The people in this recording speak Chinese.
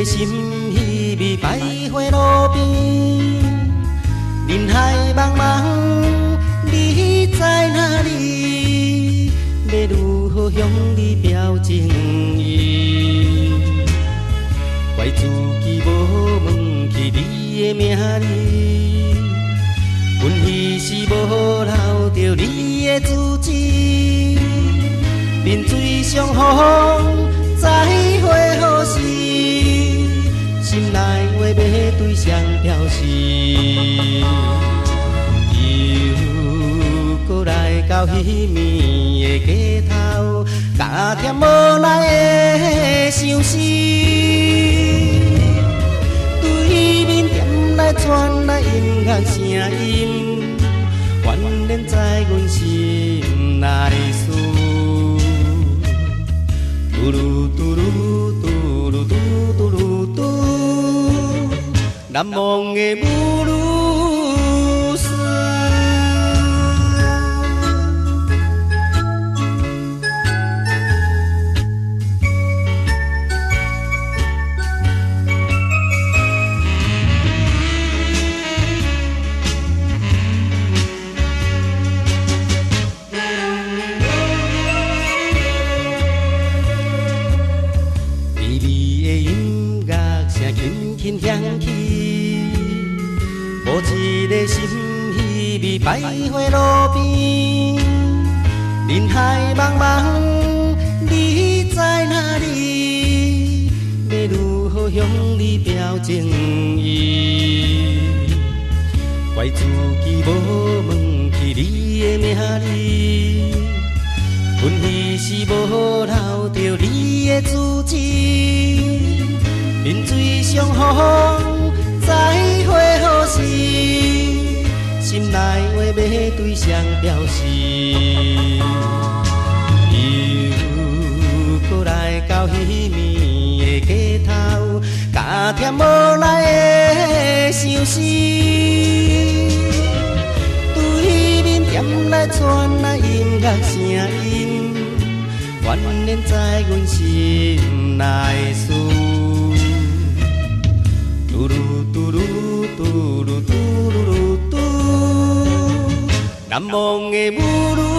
心稀微徘徊路边，人海茫茫，你在哪里？要如何向你表情意？怪自己无问起你的名字，阮彼时无留着你的字迹，面水相逢，再会何时？心内话要对谁表示？又搁来到彼暝的街头，加添无奈的相思。对面点来传来音乐声音，原连在阮心内思。嘟噜嘟噜嘟噜嘟嘟噜嘟，难忘的母女丝。轻响起，无一个心稀微徘徊路边，人海茫茫，你在哪里？要如何向你表情意？怪自己无问起你的名字，阮彼时无留着你的字迹。面水相逢，再会何时？心内话要对谁表示？又搁来到彼暝的街头，加添无奈的相思。对面点来传来音乐声音，原连在阮心内思。嘟噜嘟噜嘟噜嘟噜嘟，难忘的母女。